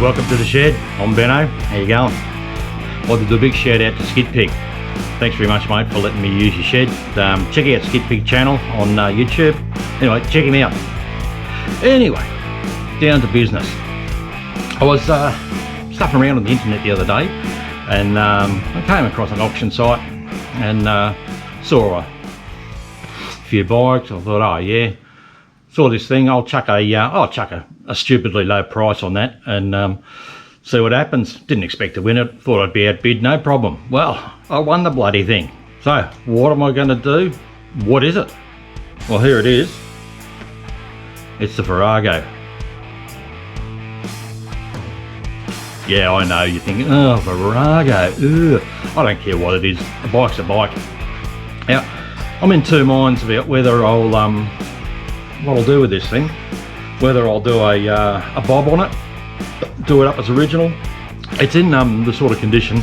Welcome to the shed. I'm Benno. How you going? I'd like to do a big shout out to Skid Pig. Thanks very much, mate, for letting me use your shed. Check out Skid Pig channel on YouTube. Anyway, check him out. Anyway, down to business. I was stuffing around on the internet the other day, and I came across an auction site and saw a few bikes. I thought, oh yeah, saw this thing. I'll chuck a stupidly low price on that and see what happens. Didn't expect to win it. Thought I'd be outbid, no problem. Well, I won the bloody thing. So what am I going to do? What is it? Well, here it is. It's the Virago. Yeah, I know, you're thinking, oh, Virago, ugh. I don't care what it is, a bike's a bike. Now, I'm in two minds about whether I'll, what I'll do with this thing. Whether I'll do a bob on it, do it up as original. It's in the sort of condition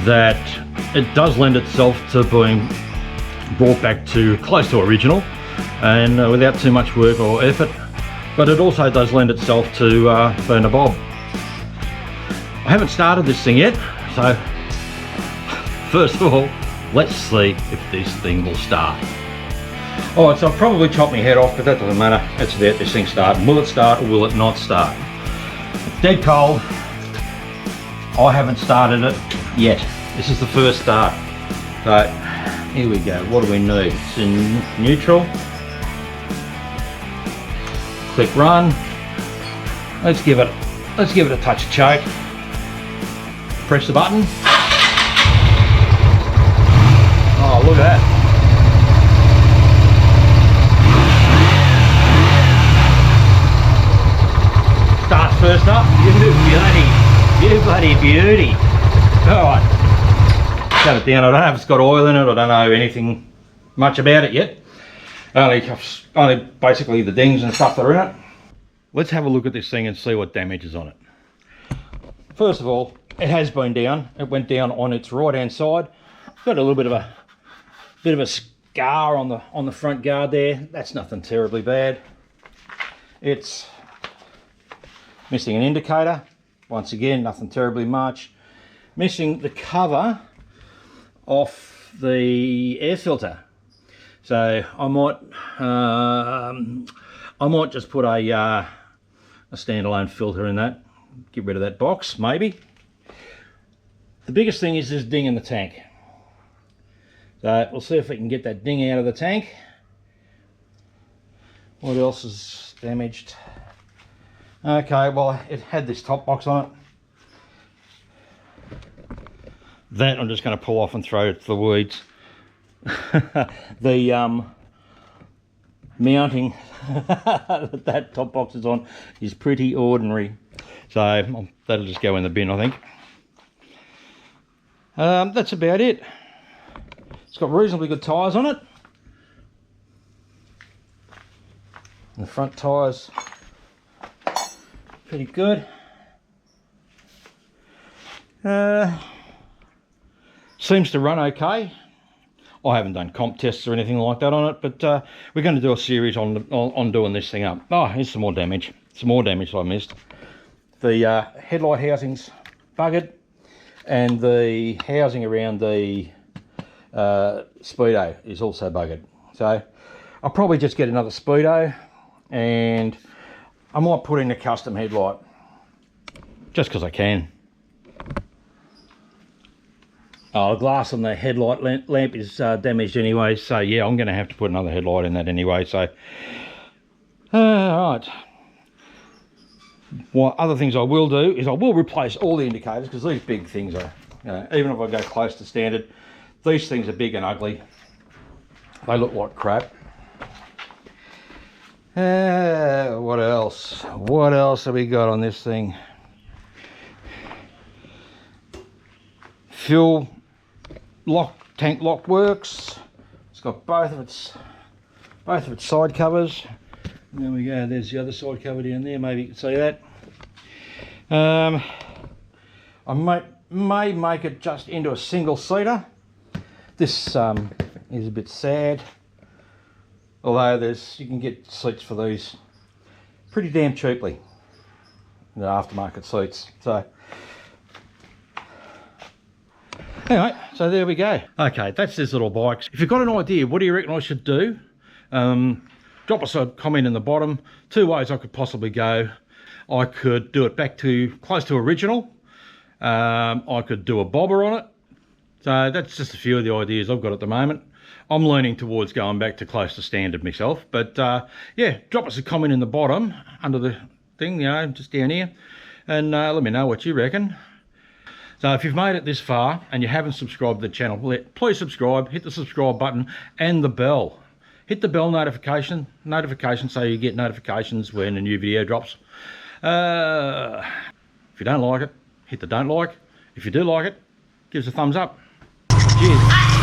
that it does lend itself to being brought back to close to original and without too much work or effort, but it also does lend itself to being a bob. I haven't started this thing yet, so first of all, let's see if this thing will start. Alright, so I've probably chopped my head off, but that doesn't matter. It's about this thing starting. Will it start or will it not start? It's dead cold. I haven't started it yet. This is the first start. So here we go. What do we need? It's in neutral. Click run. Let's give it a touch of choke. Press the button. Oh, look at that. Starts first up. You bloody beauty. Alright. Shut it down. I don't know if it's got oil in it. I don't know anything much about it yet. Only basically the dings and stuff that are in it. Let's have a look at this thing and see what damage is on it. First of all, it has been down. It went down on its right hand side. Got a little bit of a scar on the front guard there. That's nothing terribly bad. It's missing an indicator. Once again, nothing terribly much. Missing the cover off the air filter. So I might just put a standalone filter in that. Get rid of that box, maybe. The biggest thing is this ding in the tank. So we'll see if we can get that ding out of the tank. What else is damaged? Okay, well, it had this top box on it. That I'm just going to pull off and throw it to the weeds. The mounting that top box is on is pretty ordinary. So that'll just go in the bin, I think. That's about it. It's got reasonably good tyres on it. And the front tyres pretty good. Seems to run okay. I haven't done comp tests or anything like that on it, but we're going to do a series on doing this thing up. Oh, here's some more damage. Some more damage I missed. The headlight housing's buggered, and the housing around the speedo is also buggered. So I'll probably just get another speedo, and I might put in a custom headlight just because I can. Oh, the glass on the headlight lamp is damaged anyway, so yeah, I'm going to have to put another headlight in that anyway. So right, what other things I will do is I will replace all the indicators, because these big things are, you know, even if I go close to standard, these things are big and ugly. They look like crap. What else? What else have we got on this thing? Fuel tank lock works. It's got both of its side covers. And there we go. There's the other side cover down there. Maybe you can see that. I may make it just into a single seater. This is a bit sad. Although you can get seats for these pretty damn cheaply. the aftermarket seats. So anyway, so there we go. Okay, that's this little bike. If you've got an idea, what do you reckon I should do? Drop us a comment in the bottom. 2 ways I could possibly go. I could do it back to close to original. I could do a bobber on it. So that's just a few of the ideas I've got at the moment. I'm leaning towards going back to close to standard myself. But yeah, drop us a comment in the bottom under the thing, you know, just down here. And let me know what you reckon. So if you've made it this far and you haven't subscribed to the channel, please subscribe, hit the subscribe button and the bell. Hit the bell notification so you get notifications when a new video drops. If you don't like it, hit the don't like. If you do like it, give us a thumbs up. Cheers.